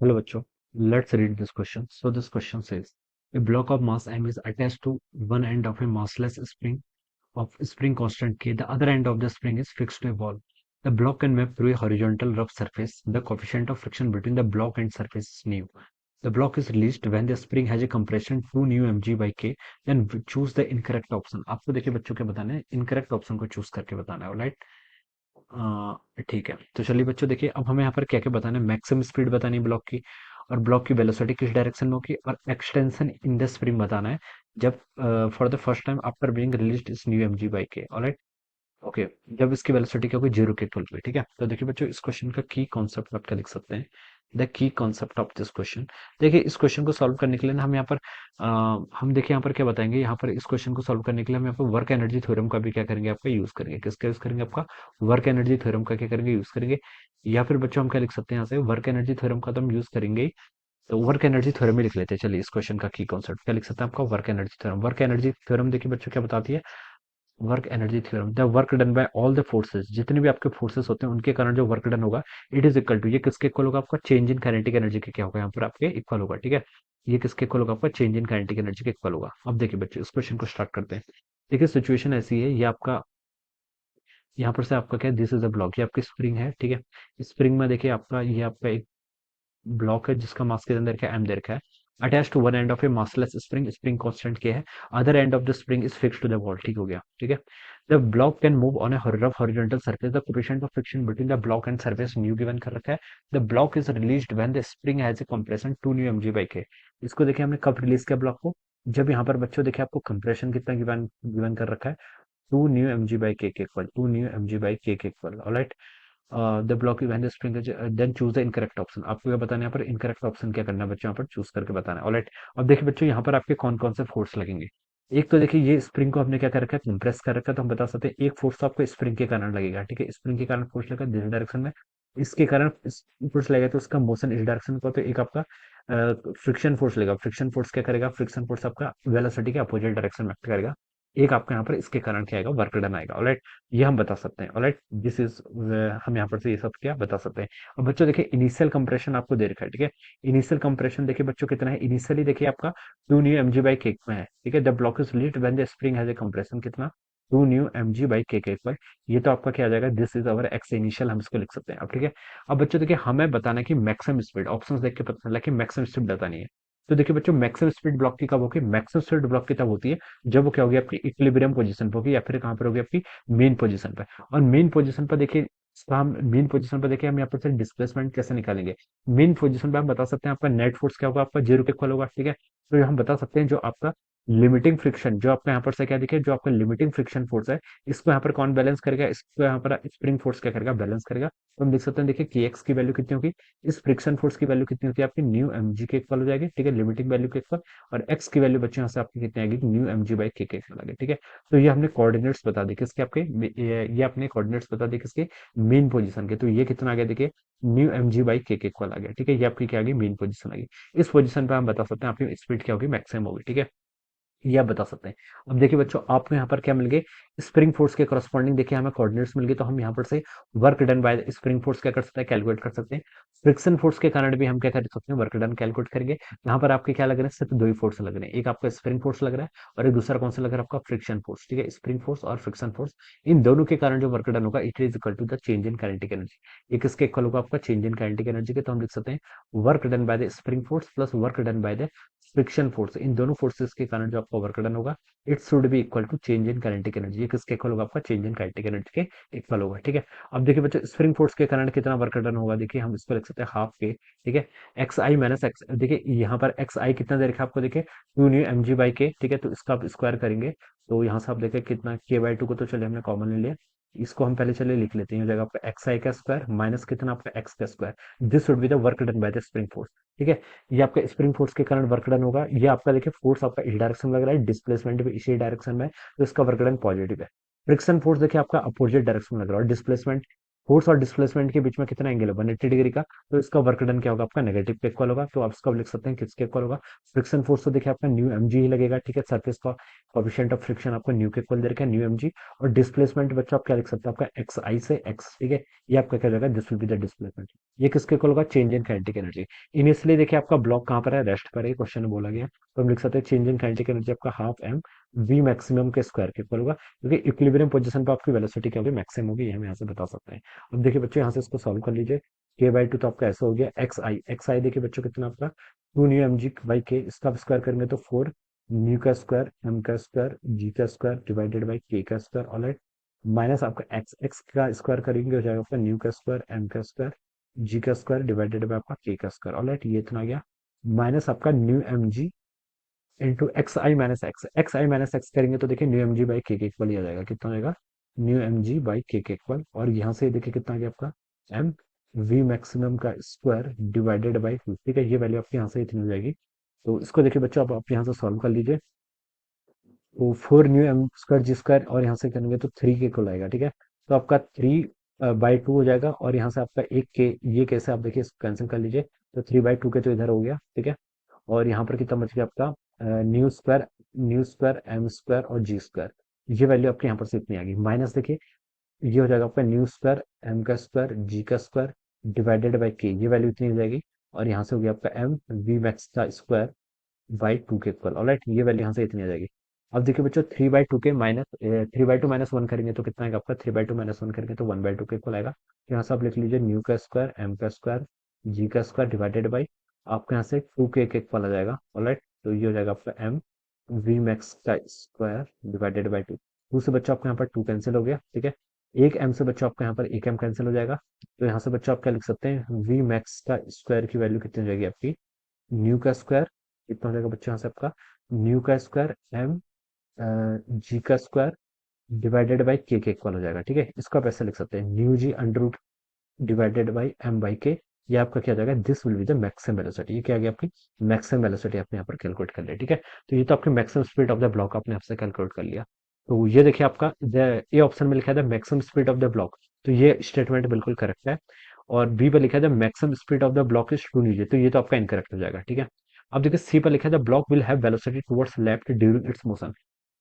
Hello, bachcho. Let's read this question. So this question says, a block of mass m is attached to one end of a massless spring of spring constant k. The other end of the spring is fixed to a wall. The block can move through a horizontal rough surface. The coefficient of friction between the block and surface is nu. The block is released when the spring has a compression 2 nu mg by k. Then choose the incorrect option. आपको देखिए बच्चों क्या बताना है, incorrect option को choose करके बताना है, राइट। ठीक है, तो चलिए बच्चों देखिए, अब हमें यहाँ पर क्या क्या बताना है। मैक्सिमम स्पीड बतानी है ब्लॉक की, और ब्लॉक की वेलोसिटी किस डायरेक्शन में होगी, और एक्सटेंशन इन द स्प्रिंग बताना है जब for the first time after being released इस न्यू एमजी बाई के। Alright, okay. जब इसकी वेलोसिटी क्या होगी, 0 के इक्वल होगी, ठीक है। तो देखिए बच्चों, इस क्वेश्चन का की कॉन्सेप्ट आप क्या लिख सकते हैं। The key concept of this question. देखिए, इस क्वेश्चन को सॉल्व करने के लिए ना हम यहाँ पर हम देखिए यहाँ पर क्या बताएंगे। यहाँ पर इस क्वेश्चन को सॉल्व करने के लिए हम यहाँ पर वर्क एनर्जी थ्योरम का भी क्या करेंगे, आपका यूज करेंगे। किसका यूज करेंगे, आपका वर्क एनर्जी थ्योरम का क्या करेंगे, यूज करेंगे। या फिर बच्चों हम क्या लिख सकते हैं, यहाँ से वर्क एनर्जी थ्योरम का तो हम यूज करेंगे ही। तो वर्क एनर्जी थ्योरम ही लिख लेते हैं। चलिए, इस क्वेश्चन का की कॉन्सेप्ट क्या लिख सकते हैं, आपका work energy theorem. Work energy theorem देखिए बच्चों क्या बताती है। Work energy theorem, the work done bye all the forces, जितने भी आपके फोर्सेस होते हैं उनके कारण जो वर्क डन होगा, इट इज इक्वल टू, ये किसके इक्वल होगा, आपका चेंज इन काइनेटिक एनर्जी के क्या होगा, यहाँ पर आपके इक्वल होगा, ठीक है। ये किसके इक्वल होगा, आपका चेंज इन काइनेटिक एनर्जी के इक्वल होगा। अब देखिए बच्चों, इस क्वेश्चन को स्टार्ट करते हैं। देखिए, सिचुएशन ऐसी है, ये आपका यहाँ पर से आपका क्या है, दिस इज अ ब्लॉक, ये आपकी स्प्रिंग है, ठीक है। स्प्रिंग में देखिए आपका, ये आपका एक ब्लॉक है जिसका मास के अंदर क्या, एम दे रखा है। Attach to one end of a massless spring, spring constant क्या है, other end of the spring is fixed to the wall, ठीक हो गया, ठीक है। The block can move on a rough horizontal surface, the coefficient of friction between the block and surface mu given कर रखा है। The block is released when the spring has a compression 2 mu mg by k. इसको देखिए हमने कब release किया block को, जब यहाँ पर बच्चों देखिए आपको कंप्रेशन कितना गिवन गिवन कर रखा है, 2 न्यू एमजी बाई के इक्वल, 2 न्यू एमजी बाई के equal, alright. The block when the spring then choose the incorrect option. आपको क्या बताना है, यहाँ पर इनकरेक्ट ऑप्शन क्या करना है बच्चों, यहाँ पर चूज करके बताना है, ऑलराइट। अब देखिए बच्चों, यहाँ पर आपके कौन कौन से फोर्स लगेंगे। एक तो देखिए, ये स्प्रिंग को हमने क्या कर रखा है, कंप्रेस कर रखा है, तो हम बता सकते हैं एक फोर्स तो आपको स्प्रिंग के कारण लगेगा, ठीक है। स्प्रिंग के कारण फोर्स लगेगा दिस डायरेक्शन में, इसके कारण फोर्स लगेगा तो उसका मोशन इस डायरेक्शन में होगा। तो एक आपका फ्रिक्शन फोर्स लगेगा। फ्रिक्शन फोर्स क्या करेगा, फ्रिक्शन फोर्स आपका वेलोसिटी के अपोजिट डायरेक्शन में एक्ट करेगा। एक आपका यहाँ पर इसके कारण क्या आएगा, वर्क डन आएगा, ऑलराइट। ये हम बता सकते हैं, ऑलराइट। दिस इज, हम यहाँ पर से ये सब क्या बता सकते हैं। और बच्चों देखिए, इनिशियल कंप्रेशन आपको दे रखा है, ठीक है। इनिशियल कंप्रेशन देखिए बच्चों कितना है, इनिशियली देखिए आपका 2 न्यू एमजी बाई के में है, ठीक है। The block is released when the spring has a compression कितना, 2 न्यू एमजी बाई के पर। ये तो आपका क्या आ जाएगा, this is our x initial, हम इसको लिख सकते हैं अब, ठीक है। अब बच्चों देखिए, हमें बताना है कि मैक्सिमम स्पीड, ऑप्शंस देख के पता चला कि मैक्सिमम स्पीड बतानी है। तो देखिए बच्चों, मैक्सिमम स्पीड ब्लॉक की कब होगी, मैक्सिमम स्पीड ब्लॉक की तब होती है जब वो क्या होगी, आपकी इक्विलिब्रियम पोजीशन पे होगी, या फिर कहाँ पर होगी, आपकी मेन पोजीशन पे। और मेन पोजीशन पर देखिए, इसका हम मेन पोजीशन पर देखिए, हम यहाँ पर से डिस्प्लेसमेंट कैसे निकालेंगे। मेन पोजीशन पे हम बता सकते हैं आपका नेट फोर्स क्या होगा, आपका 0 के इक्वल होगा, ठीक है। तो ये हम बता सकते हैं जो आपका लिमिटिंग फ्रिक्शन, जो आपका यहाँ पर से क्या देखिए, जो आपका लिमिटिंग फ्रिक्शन फोर्स है, इसको यहाँ पर कौन बैलेंस करेगा, इसको यहाँ पर स्प्रिंग फोर्स क्या करेगा, बैलेंस करेगा। तो हम देख सकते हैं, देखिए के एक्स की वैल्यू कितनी होगी, इस फ्रिक्शन फोर्स की वैल्यू कितनी होती है, आपकी न्यू एम जी के इक्वल हो जाएगी, ठीक है, लिमिटिंग वैल्यू के इक्वल। और एक्स की वैल्यू बच्चों यहाँ से आपकी कितनी आएगी, न्यू एम जी बाई के इक्वल आ गई, ठीक है। तो ये हमने कोऑर्डिनेट्स बता दी किसके, आपके ये अपने कोऑर्डिनेट्स बता दी किसके, मेन पोजीशन के। तो ये कितना आ गया देखिए, न्यू एम जी बाई के इक्वल आ गया, ठीक है। ये आपकी क्या आ गई, मेन पोजीशन आ गई। इस पोजीशन पे हम बता सकते हैं आपकी स्पीड क्या होगी, मैक्सिमम होगी, ठीक है। ये आप बता सकते हैं। अब देखिए बच्चों, आपको यहाँ पर क्या मिल गए, स्प्रिंग फोर्स के करस्पॉन्डिंग देखिए हमें कोऑर्डिनेट्स मिल गए। तो हम यहाँ पर से work done bye spring force क्या कर सकते हैं, कैलकुलेट कर सकते हैं। फ्रिक्शन फोर्स के कारण भी हम क्या कर सकते हैं, वर्क डन कैलकुलेट करेंगे। यहाँ पर आपके क्या लग रहे हैं, सिर्फ दो ही फोर्स लग रहे हैं, एक आपका स्प्रिंग फोर्स लग रहा है, और एक दूसरा कौन सा लग रहा है, आपका फ्रिक्शन फोर्स, ठीक है। स्प्रिंग फोर्स और फ्रिक्शन फोर्स, इन दोनों के कारण जो वर्क डन होगा, it is equal to the change in kinetic energy. ये किसके इक्वल होगा, आपका चेंज इन काइनेटिक एनर्जी के। तो हम लिख सकते हैं work done by the spring force plus work done by the friction force, इन दोनों फोर्सेस के कारण जो आपका वर्क डन होगा, it should be equal to change in kinetic energy. ये किसके इक्वल होगा, आपका चेंज इन काइनेटिक एनर्जी के इक्वल होगा, ठीक है। अब देखिए बच्चों, स्प्रिंग फोर्स के कारण कितना वर्क डन होगा, देखिए हम इसको लिख सकते हैं हाफ के, ठीक है। एक्स आई माइनस एक्स, देखिए यहाँ पर एक्स आई कितना दे रखा है आपको, देखिए 2 new M G by K, ठीक है। तो इसका आप स्क्वायर करेंगे, तो यहाँ से आप देखें कितना के बाई टू को, तो चलिए हमने कॉमन ले लिया। इसको हम पहले चलिए लिख लेते हैं, हो जाएगा आपका एक्स आई का स्क्वायर माइनस कितना, आपका एक्स का square. This would be the work done by the spring force, ठीक है। ये आपका स्प्रिंग फोर्स के कारण वर्क डन होगा। ये आपका देखिए फोर्स आपका इस डायरेक्शन में लग रहा है, डिस्प्लेसमेंट भी इसी डायरेक्शन में है, तो इसका वर्क डन पॉजिटिव है। फ्रिक्शन फोर्स देखिए आपका अपोजिट डायरेक्शन में लग रहा है, डिस्प्लेसमेंट फोर्स और डिस्प्लेसमेंट के बीच में कितना एंगल है 180 डिग्री का, तो इसका वर्क डन क्या होगा आपका नेगेटिव के इक्वल होगा, तो आप इसका लिख सकते हैं किसके इक्वल होगा, फ्रिक्शन फोर्स तो देखिए आपका न्यू एम जी ही लगेगा, ठीक है, सरफेस का कोएफिशिएंट ऑफ फ्रिक्शन आपको न्यू के इक्वल दे रखा है, न्यू एम जी। और डिस्प्लेसमेंट बच्चों आप क्या लिख सकते हैं आपका एक्स आई से एक्स, ठीक है, ये आपका क्या जाएगा, this will be the displacement. ये किसके इक्वल होगा, change in kinetic energy. Initially देखिए आपका ब्लॉक कहाँ पर है, रेस्ट पर है, क्वेश्चन में बोला गया, तो हम लिख सकते हैं चेंज इन काइनेटिक एनर्जी आपका हाफ एम वी मैक्सिमम के स्क्वायर के इक्वल होगा, क्योंकि इक्विलिब्रियम पोजीशन पर आपकी वेलोसिटी क्या होगी, मैक्सिमम होगी, ये हम यहाँ से बता सकते हैं। अब देखिए बच्चों यहाँ से इसको सॉल्व कर लीजिए, के बाई टू तो आपका ऐसा हो गया, एक्स आई देखिए बच्चों कितना आपका 2 न्यू एम जी बाई के, इसका स्क्वायर करेंगे तो 4 न्यू का स्क्वायर एम का स्क्वायर जी का स्क्वायर डिवाइडेड बाई के का स्क्वायर, ऑलराइट, माइनस आपका एक्स एक्स का स्क्वायर करेंगे हो जाएगा आपका न्यू का स्क्वायर एम का स्क्वायर जी का स्क्वायर डिवाइडेड बाई आपका के का स्क्वायर, ऑलराइट, ये इतना आ गया, माइनस आपका mu M G into X आई माइनस एक्स करेंगे तो देखिए न्यू एम जी बाई के इक्वल ही आ जाएगा, कितना हो जाएगा, न्यू एम जी बाई के इक्वल, और यहाँ से देखिए कितना आ गया आपका एम वी मैक्सिमम का स्क्वायर डिवाइडेड बाई टू, ठीक है, ये वैल्यू आपकी यहाँ से इतनी हो जाएगी। तो इसको देखिए बच्चों आप यहाँ से सॉल्व कर लीजिए, तो 4 new M square G square और यहाँ से करेंगे तो 3 के इक्वल आएगा, ठीक है, तो आपका 3 बाई 2 हो जाएगा, और यहाँ से आपका एक के, ये कैसे आप देखिए इसको कैंसिल कर लीजिए, तो 3 बाई 2 के तो इधर हो गया, ठीक है, और यहाँ पर कितना बच गया आपका न्यू स्क्वायर एम स्क्वायर और जी स्क्वायर, ये वैल्यू आपके यहाँ पर से इतनी आ गई, माइनस देखिए ये हो जाएगा आपका न्यू स्क्वायर एम का स्क्वायर जी का स्क्वायर डिवाइडेड बाई के, ये वैल्यू इतनी हो जाएगी, और यहाँ से हो गया आपका एम वी मैक्स का स्क्वायर बाई टू के इक्वल, ऑलराइट, ये वैल्यू यहाँ से इतनी आ जाएगी। अब देखिए बच्चों 3/2 के माइनस 3/2 - 1 करेंगे तो कितना आएगा आपका, 3/2 - 1 करेंगे तो 1/2 के इक्वल आएगा, तो यहाँ से आप लिख लीजिए न्यू का स्क्वायर एम का स्क्वायर जी का स्क्वायर डिवाइडेड बाई आपके यहाँ से 2 के इक्वल आ जाएगा, ऑलराइट, तो ये हो जाएगा आपका एम वी मैक्स का square divided by two, two से बच्चों आपका यहाँ पर टू कैंसिल हो गया, ठीक है, एक एम से बच्चों आपका यहाँ पर एक एम कैंसिल हो जाएगा, तो यहाँ से बच्चों आप क्या लिख सकते हैं, वी मैक्स का स्क्वायर की वैल्यू कितनी हो जाएगी आपकी, न्यू का स्क्वायर कितना हो जाएगा बच्चों यहाँ से आपका न्यू का स्क्वायर एम जी का स्क्वायर डिवाइडेड बाई के इक्वल हो जाएगा, ठीक है, इसको आप ऐसे लिख सकते हैं mu g under root divided by m by k, ये आपका क्या हो जाएगा, this will be the maximum velocity, ये क्या आ गया आपकी मैक्सिमम वेलोसिटी आपने यहाँ पर कैलकुलेट कर लिया, ठीक है, तो ये तो आपकी maximum speed of the block आपने आपसे कैलकुलेट कर लिया। तो ये देखिए आपका ए ऑप्शन में लिखा है the maximum speed of the block, तो ये स्टेटमेंट बिल्कुल करेक्ट है, और बी पर लिखा है the maximum speed of the block is 2 न्यूजे, तो ये तो आपका इनकरेक्ट हो जाएगा, ठीक है। अब देखिए सी पर लिखा है the block will have velocity towards left during its motion,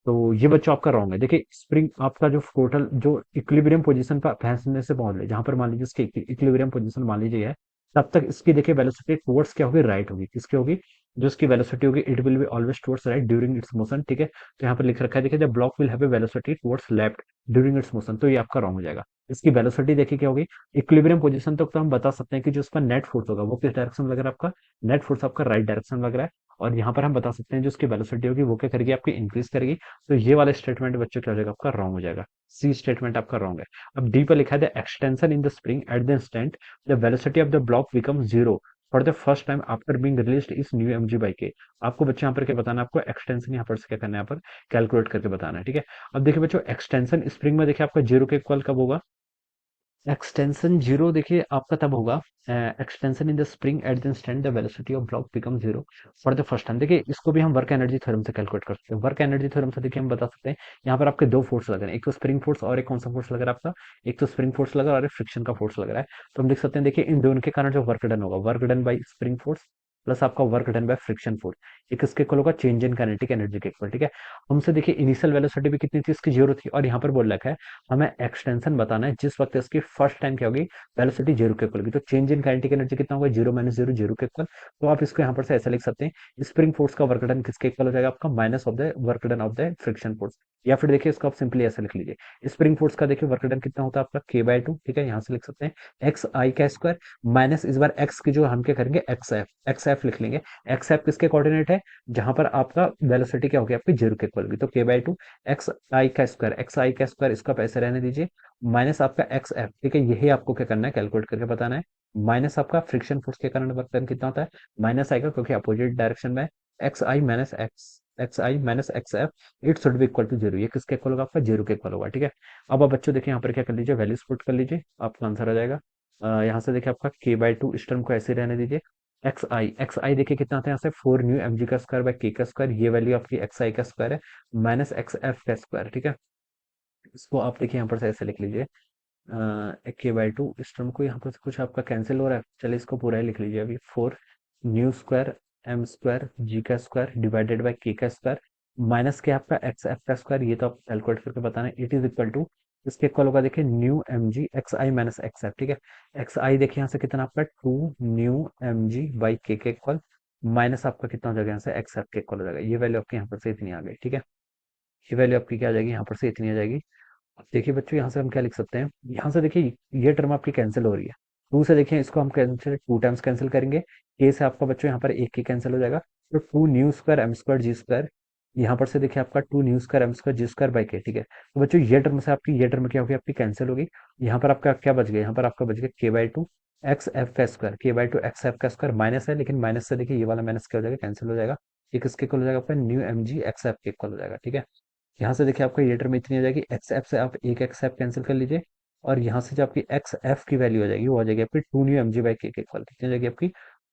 तो ये बच्चों आपका रॉन्ग है, देखिए स्प्रिंग आपका जो टोटल जो इक्विलिब्रियम पोजीशन पर पहुंचने से पहुंच ले, जहां पर मान लीजिए इसकी इक्विलिब्रियम पोजीशन मान लीजिए है, तब तक इसकी देखिए वेलोसिटी टुवर्ड्स क्या होगी, राइट होगी, किसकी होगी, जो इसकी वेलोसिटी होगी it will be always towards right during its motion, ठीक है, तो यहाँ पर लिख रखा है देखिए the block will have a velocity towards left during its motion, तो ये आपका रॉन्ग हो जाएगा। इसकी वेलोसिटी देखिए क्या होगी, इक्विलिब्रियम पोजीशन तक तो हम बता सकते हैं कि जो उसका नेट फोर्स होगा वो किस डायरेक्शन में लग रहा है आपका, नेट फोर्स आपका राइट डायरेक्शन में लग रहा है, और यहाँ पर हम बता सकते हैं जो उसकी वेलोसिटी होगी वो क्या करेगी, आपकी इंक्रीज करेगी, तो ये वाला स्टेटमेंट बच्चों क्या हो जाएगा आपका रॉन्ग हो जाएगा, सी स्टेटमेंट आपका रॉन्ग है। अब डी पर लिखा है the extension in the spring at the instant the velocity of the block become zero for the first time after being released is mu M G by k, आपको बच्चों यहाँ पर क्या बताना है, आपको एक्सटेंशन यहाँ पर से क्या करना है, यहाँ पर कैलकुलेट करके बताना है, ठीक है। अब देखिए बच्चों एक्सटेंशन स्प्रिंग में देखिए आपका जीरो के इक्वल कब होगा, एक्सटेंशन जीरो देखिए आपका तब होगा, extension in the spring at the instant the velocity of block become zero for the first time, देखिए इसको भी हम वर्क एनर्जी थ्योरम से कैलकुलेट कर सकते हैं, वर्क एनर्जी थ्योरम से देखिए हम बता सकते हैं, यहाँ पर आपके दो फोर्स लग रहे हैं, एक तो स्प्रिंग फोर्स और एक कौन सा फोर्स लग रहा है आपका, एक तो स्प्रिंग फोर्स लग रहा है और एक फ्रिक्शन का फोर्स लग रहा है, तो हम लिख सकते हैं देखिए इन दोनों के कारण जो वर्क डन होगा, work done by spring force plus आपका work done by friction force, ये किसके इक्वल होगा, चेंज इन काइनेटिक एनर्जी के इक्वल, ठीक है। हमसे देखिए इनिशियल वेलोसिटी भी कितनी थी, इसकी जीरो थी, और यहाँ पर बोल रखा है हमें एक्सटेंशन बताना है जिस वक्त इसकी फर्स्ट टाइम क्या होगी, वेलोसिटी जीरो के इक्वल होगी, तो चेंज इन काइनेटिक एनर्जी कितना होगा, जीरो माइनस जीरो जीरो के इक्वल, तो आप इसको यहाँ पर से ऐसा लिख सकते हैं स्प्रिंग फोर्स का वर्क डन किसके इक्वल हो जाएगा आपका, minus of the work done of the friction force, या फिर देखिए इसको आप सिंपली ऐसे लिख लीजिए स्प्रिंग फोर्स का देखिए वर्क डन कितना होता है आपका के बाई टू, ठीक है, यहाँ से लिख सकते हैं एक्स आई का स्क्वायर माइनस इस बार एक्स की जो हम क्या करेंगे एक्स एफ लिख लेंगे, एक्स एफ किसके कोऑर्डिनेट है, जहां पर आपका वेलोसिटी क्या होगी आपकी जीरो के इक्वल होगी, तो के बाई टू एक्स आई का स्क्वायर इसका पैसे रहने दीजिए, माइनस आपका एक्स एफ, ठीक है, यही आपको क्या करना है कैलकुलेट करके बताना है, माइनस आपका फ्रिक्शन फोर्स के कारण वर्क डन कितना होता है, माइनस आएगा क्योंकि अपोजिट डायरेक्शन में x I minus x f it should be equal to zero, ये किसके इक्वल होगा आपका जीरो के इक्वल होगा, ठीक है। अब आप बच्चों देखिए यहाँ पर क्या कर लीजिए वैल्यूज पुट कर लीजिए, आपका आंसर आ जाएगा, यहाँ से देखिए आपका के बाई टू इस टर्म को ऐसे रहने दीजिए, एक्स आई देखिए कितना आता है यहाँ से 4 न्यू एम जी का स्क्वायर बाय के का स्क्वायर, ये वैल्यू आपकी एक्स आई का स्क्वायर है माइनस एक्स एफ का स्क्वायर, ठीक है, इसको आप देखिए यहाँ पर से ऐसे लिख लीजिए k/2 इस टर्म को यहाँ पर से कुछ आपका कैंसिल हो रहा है, चलिए इसको पूरा ही लिख लीजिए अभी। 4 न्यू स्क्वायर एम स्क्वायर जी का स्क्वायर डिवाइडेड बाय के का स्क्वायर माइनस के आपका एक्स एफ का स्क्वायर, ये तो आप कैलकुलेट करके बताना है। इट इज इक्वल टू, इसके इक्वल होगा देखिए न्यू एम जी एक्स आई माइनस एक्स एफ, ठीक है। एक्स आई देखिए यहाँ से कितना आपका 2 न्यू एम जी बाई के इक्वल माइनस आपका कितना हो जाएगा यहाँ से एक्स एफ के इक्वल हो जाएगा। ये वैल्यू आपके यहाँ पर से इतनी आ गई, ठीक है। ये वैल्यू आपकी क्या आ जाएगी यहाँ पर से इतनी आ जाएगी। अब देखिए बच्चों यहाँ से हम क्या लिख सकते हैं, यहाँ से देखिए ये टर्म आपकी कैंसिल हो रही है। टू से देखिए इसको हम कैंसिल 2 टाइम्स कैंसिल करेंगे। के से आपका बच्चों यहाँ पर एक ही कैंसिल हो जाएगा। तो 2 mu square M square G square, यहाँ पर से देखिए आपका 2 mu square M square G square by K, ठीक है। तो बच्चों ये टर्म से आपकी ये टर्म क्या होगी, आपकी कैंसिल होगी। यहाँ पर आपका क्या बच गया, यहाँ पर आपका बच गया k/2 एक्स एफ का स्क्वायर, k/2 एक्स एफ का स्क्वायर माइनस है, लेकिन माइनस से देखिए ये वाला माइनस क्या हो जाएगा, कैंसिल हो जाएगा। एक इसके इक्वल हो जाएगा आपका mu M G X F के इक्वल हो जाएगा, ठीक है। यहाँ से देखिए आपका ये टर्म इतनी आ जाएगी, एक्स एफ से आप एक एक्स एफ कैंसिल कर लीजिए, और यहाँ से जो आपकी एक्स एफ की वैल्यू आ जाएगी वो आ जाएगी आपकी 2 न्यू एम जी बाई के इक्वल, कितनी आ जाएगी आपकी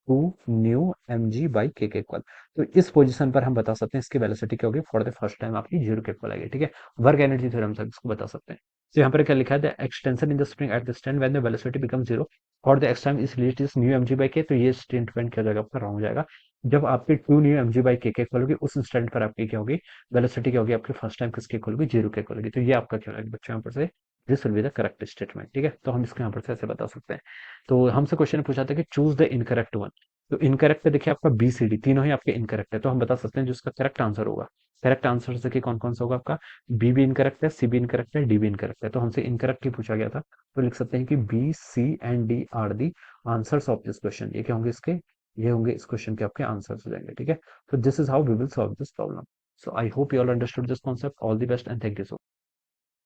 2 न्यू एम जी बाई के इक्वल। तो इस पोजीशन पर हम बता सकते हैं इसकी वेलोसिटी क्या होगी फॉर द फर्स्ट टाइम, आपकी जीरो के इक्वल आएगी, ठीक है। वर्क एनर्जी थ्योरम से इसको बता सकते हैं। तो यहाँ पर क्या लिखा है, the extension in the spring at the stand when the velocity become zero for the X time is least is mu M G by K, तो ये स्टेटमेंट क्या हो जाएगा आपका, रॉन्ग हो जाएगा। जब आपकी 2 न्यू एम जी बाई के इक्वल होगी उस इंस्टेंट पर आपकी क्या होगी, वेलोसिटी क्या होगी आपकी फर्स्ट टाइम किसके इक्वल होगी, जीरो के इक्वल होगी। तो ये आपका क्या होगा बच्चों यहाँ पर से, this will be the correct statement, ठीक है। तो हम इसको यहाँ पर से ऐसे बता सकते हैं। तो हमसे क्वेश्चन पूछा था कि चूज द इनकरेक्ट वन। तो इनकरेक्ट पे देखिए आपका बी सी डी तीनों ही आपके इनकरेक्ट है, तो हम बता सकते हैं जो इसका करेक्ट आंसर होगा। करेक्ट आंसर देखिए कौन कौन सा होगा आपका, बी भी इनकरेक्ट है, सी भी इनकरेक्ट है, डी भी इनकरेक्ट है। तो हमसे इनकरेक्ट ही पूछा गया था, तो लिख सकते हैं कि B C and D are the answers of this question. ये क्या होंगे इसके, ये होंगे इस क्वेश्चन के आपके आंसर्स हो जाएंगे, ठीक है। So this is how we will solve this problem. So I hope you all understood this concept. All the best and thank you so much.